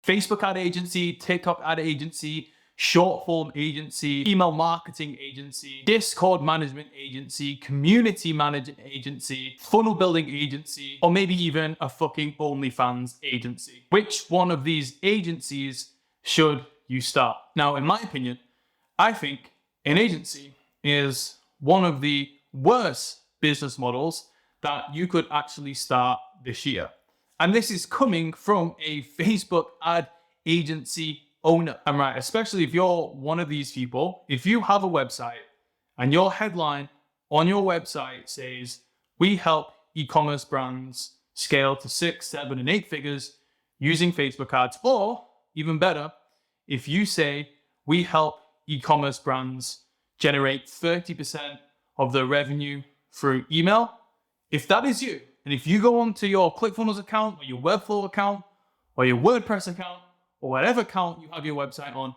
Facebook ad agency, TikTok ad agency, short form agency, email marketing agency, Discord management agency, community management agency, funnel building agency, or maybe even a fucking OnlyFans agency. Which one of these agencies should you start? Now, in my opinion, I think an agency is one of the worst business models that you could actually start this year. And this is coming from a Facebook ad agency owner. And right, especially if you're one of these people, if you have a website and your headline on your website says, "We help e-commerce brands scale to 6, 7, and 8 figures using Facebook ads," or even better, if you say, "We help e-commerce brands generate 30% of their revenue through email," if that is you, and if you go onto your ClickFunnels account or your Webflow account or your WordPress account or whatever account you have your website on,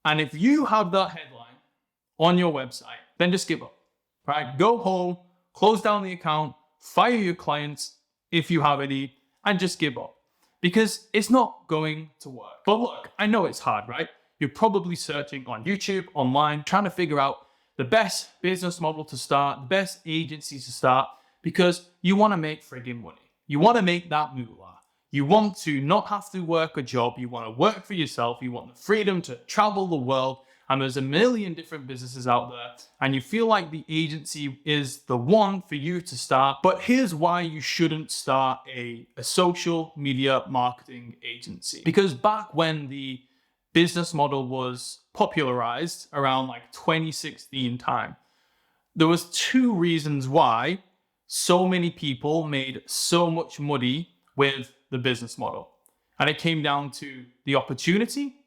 and if you have that headline on your website, then just give up, right? Go home, close down the account, fire your clients if you have any, and just give up because it's not going to work. But look, I know it's hard, right? You're probably searching on YouTube, online, trying to figure out the best business model to start, the best agency to start, because you want to make friggin' money. You want to make that moolah. You want to not have to work a job. You want to work for yourself. You want the freedom to travel the world. And there's a million different businesses out there. And you feel like the agency is the one for you to start. But here's why you shouldn't start a social media marketing agency. Because back when the business model was popularized around like 2016 time, there was 2 reasons why so many people made so much money with the business model. And it came down to the opportunity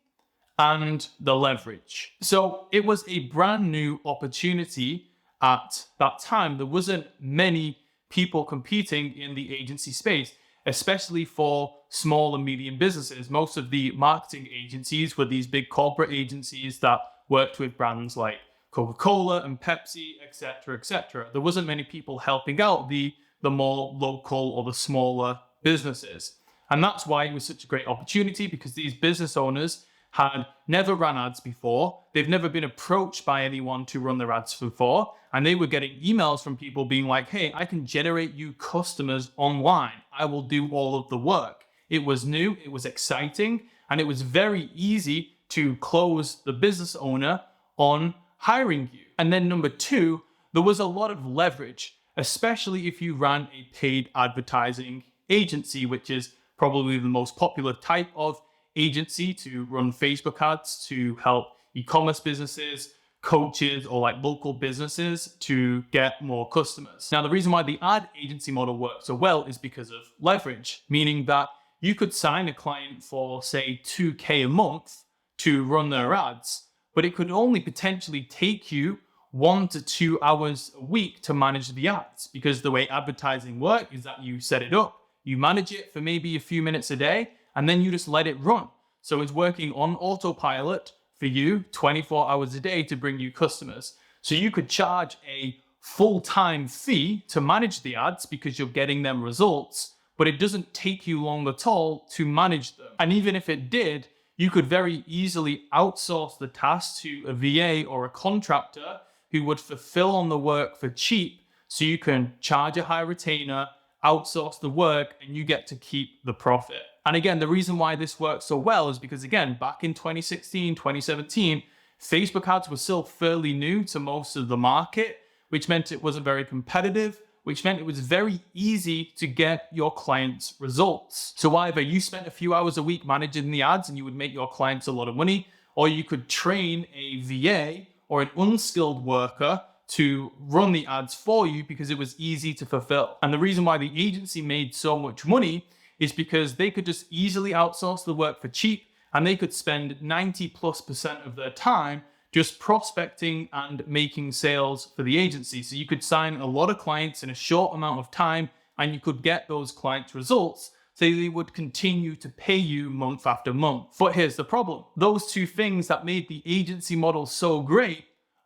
and the leverage. So it was a brand new opportunity at that time. There wasn't many people competing in the agency space, especially for small and medium businesses. Most of the marketing agencies were these big corporate agencies that worked with brands like Coca-Cola and Pepsi, etc., etc. There wasn't many people helping out the more local or the smaller businesses. And that's why it was such a great opportunity, because these business owners had never ran ads before. They've never been approached by anyone to run their ads before. And they were getting emails from people being like, "Hey, I can generate you customers online. I will do all of the work." It was new, it was exciting, and it was very easy to close the business owner on hiring you. And then number 2, there was a lot of leverage, especially if you ran a paid advertising agency, which is probably the most popular type of agency to run Facebook ads to help e-commerce businesses, coaches, or like local businesses to get more customers. Now, the reason why the ad agency model works so well is because of leverage, meaning that you could sign a client for, say, $2,000 a month to run their ads, but it could only potentially take you 1 to 2 hours a week to manage the ads, because the way advertising works is that you set it up, you manage it for maybe a few minutes a day, and then you just let it run. So it's working on autopilot for you 24 hours a day to bring you customers. So you could charge a full-time fee to manage the ads because you're getting them results, but it doesn't take you long at all to manage them. And even if it did, you could very easily outsource the task to a VA or a contractor who would fulfill on the work for cheap, so you can charge a high retainer, outsource the work, and you get to keep the profit. And again, the reason why this works so well is because, again, back in 2016, 2017, Facebook ads were still fairly new to most of the market, which meant it wasn't very competitive, which meant it was very easy to get your clients results. So either you spent a few hours a week managing the ads and you would make your clients a lot of money, or you could train a VA or an unskilled worker to run the ads for you because it was easy to fulfill. And the reason why the agency made so much money is because they could just easily outsource the work for cheap, and they could spend 90+% of their time just prospecting and making sales for the agency. So you could sign a lot of clients in a short amount of time, and you could get those clients results, so they would continue to pay you month after month. But here's the problem. Those 2 things that made the agency model so great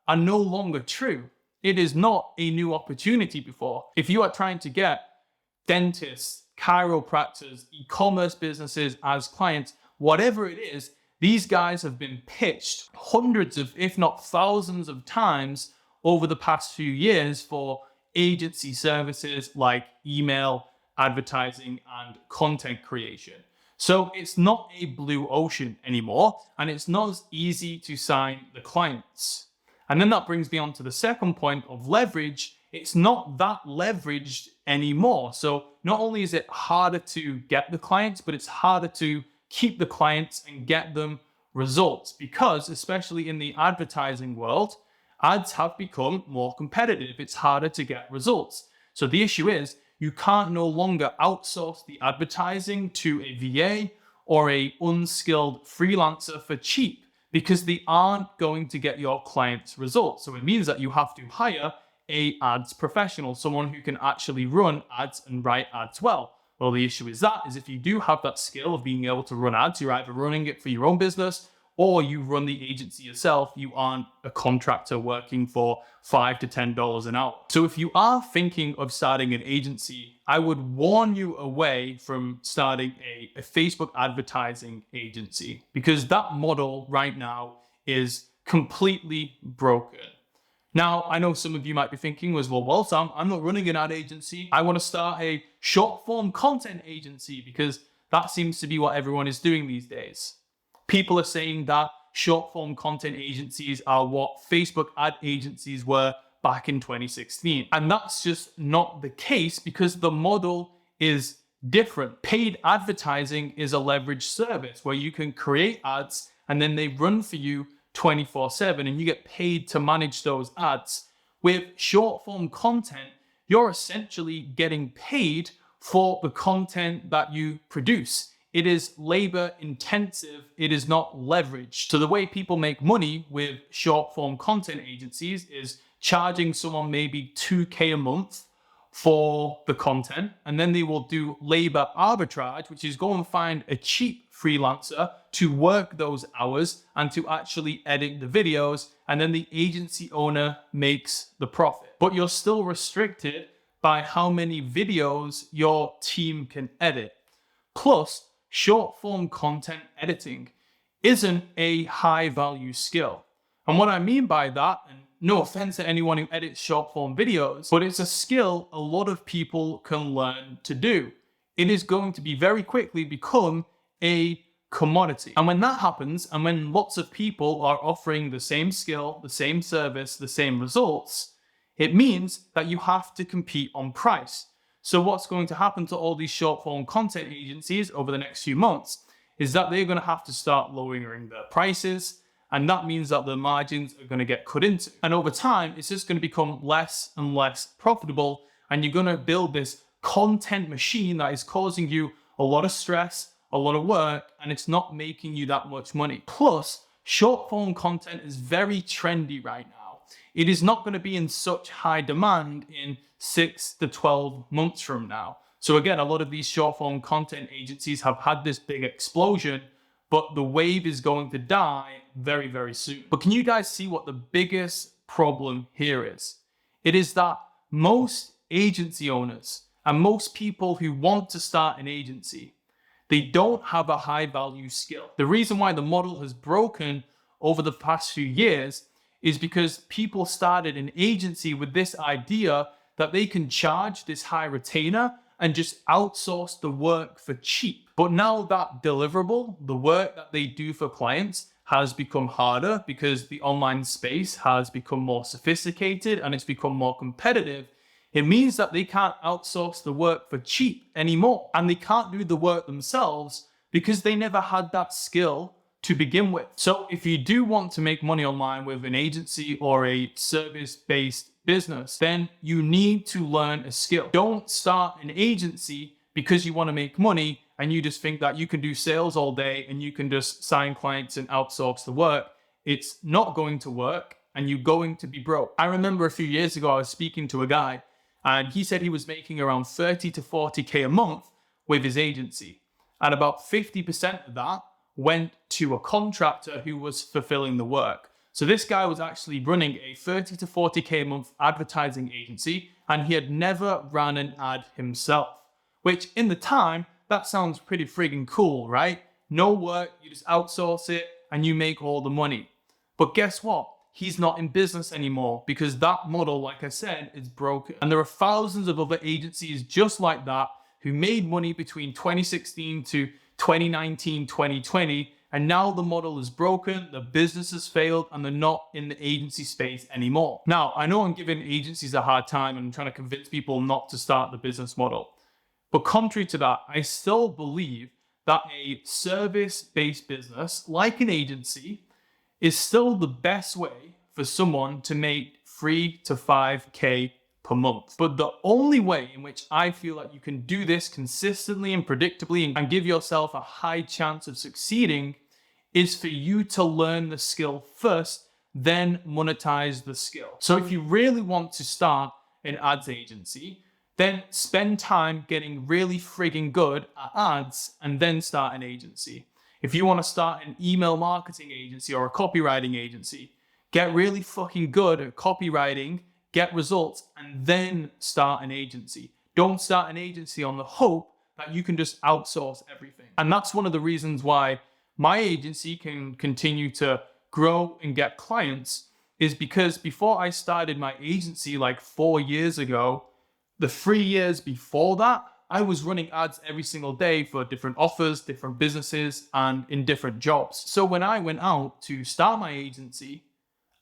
are no longer true. It is not a new opportunity before. If you are trying to get dentists, chiropractors, e-commerce businesses as clients, whatever it is, these guys have been pitched hundreds of, if not thousands of times over the past few years for agency services like email, advertising, and content creation. So it's not a blue ocean anymore, and it's not as easy to sign the clients. And then that brings me on to the second point of leverage. It's not that leveraged anymore. So not only is it harder to get the clients, but it's harder to keep the clients and get them results, because especially in the advertising world, ads have become more competitive. It's harder to get results. So the issue is you can't no longer outsource the advertising to a VA or a unskilled freelancer for cheap, because they aren't going to get your clients results. So it means that you have to hire a ads professional, someone who can actually run ads and write ads well. Well, the issue is if you do have that skill of being able to run ads, you're either running it for your own business or you run the agency yourself. You aren't a contractor working for $5 to $10 an hour. So if you are thinking of starting an agency, I would warn you away from starting a Facebook advertising agency, because that model right now is completely broken. Now, I know some of you might be thinking well, Sam, I'm not running an ad agency. I want to start a short form content agency, because that seems to be what everyone is doing these days. People are saying that short form content agencies are what Facebook ad agencies were back in 2016. And that's just not the case, because the model is different. Paid advertising is a leveraged service where you can create ads and then they run for you 24/7 and you get paid to manage those ads. With short form content, you're essentially getting paid for the content that you produce. It is labor intensive. It is not leveraged. So the way people make money with short form content agencies is charging someone maybe $2,000 a month for the content, and then they will do labor arbitrage, which is go and find a cheap freelancer to work those hours and to actually edit the videos, and then the agency owner makes the profit. But you're still restricted by how many videos your team can edit. Plus, short form content editing isn't a high value skill. And what I mean by that, and no offense to anyone who edits short form videos, but it's a skill a lot of people can learn to do. It is going to be very quickly become a commodity. And when that happens, and when lots of people are offering the same skill, the same service, the same results, it means that you have to compete on price. So what's going to happen to all these short form content agencies over the next few months is that they're going to have to start lowering their prices. And that means that the margins are going to get cut into. And over time, it's just going to become less and less profitable. And you're going to build this content machine that is causing you a lot of stress, a lot of work, and it's not making you that much money. Plus, short form content is very trendy right now. It is not going to be in such high demand in 6 to 12 months from now. So again, a lot of these short form content agencies have had this big explosion, but the wave is going to die very, very soon. But can you guys see what the biggest problem here is? It is that most agency owners and most people who want to start an agency, they don't have a high value skill. The reason why the model has broken over the past few years is because people started an agency with this idea that they can charge this high retainer and just outsource the work for cheap. But now that deliverable, the work that they do for clients, has become harder because the online space has become more sophisticated and it's become more competitive. It means that they can't outsource the work for cheap anymore, and they can't do the work themselves because they never had that skill to begin with. So if you do want to make money online with an agency or a service-based business, then you need to learn a skill. Don't start an agency because you want to make money and you just think that you can do sales all day and you can just sign clients and outsource the work. It's not going to work and you're going to be broke. I remember a few years ago, I was speaking to a guy and he said he was making around 30 to 40K a month with his agency. And about 50% of that went to a contractor who was fulfilling the work. So this guy was actually running a 30 to 40K a month advertising agency, and he had never ran an ad himself, which in the time, that sounds pretty friggin' cool, right? no work, you just outsource it and you make all the money. But guess what? He's not in business anymore because that model, like I said, is broken. And there are thousands of other agencies just like that who made money between 2016 to 2019, 2020. And now the model is broken, the business has failed, and they're not in the agency space anymore. Now, I know I'm giving agencies a hard time and I'm trying to convince people not to start the business model. But contrary to that, I still believe that a service-based business, like an agency, is still the best way for someone to make 3 to 5K per month. But the only way in which I feel like you can do this consistently and predictably and give yourself a high chance of succeeding is for you to learn the skill first, then monetize the skill. So if you really want to start an ads agency, then spend time getting really frigging good at ads and then start an agency. If you want to start an email marketing agency or a copywriting agency, get really fucking good at copywriting, get results, and then start an agency. Don't start an agency on the hope that you can just outsource everything. And that's one of the reasons why my agency can continue to grow and get clients, is because before I started my agency like 4 years ago, the 3 years before that, I was running ads every single day for different offers, different businesses, and in different jobs. So when I went out to start my agency,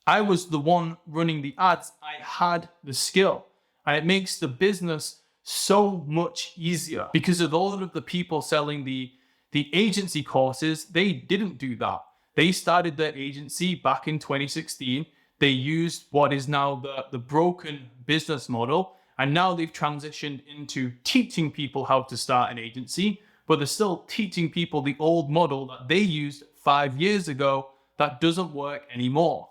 I was the one running the ads. I had the skill, and it makes the business so much easier because of all of the people selling the agency courses. They didn't do that. They started their agency back in 2016. They used what is now the broken business model, and now they've transitioned into teaching people how to start an agency, but they're still teaching people the old model that they used 5 years ago that doesn't work anymore.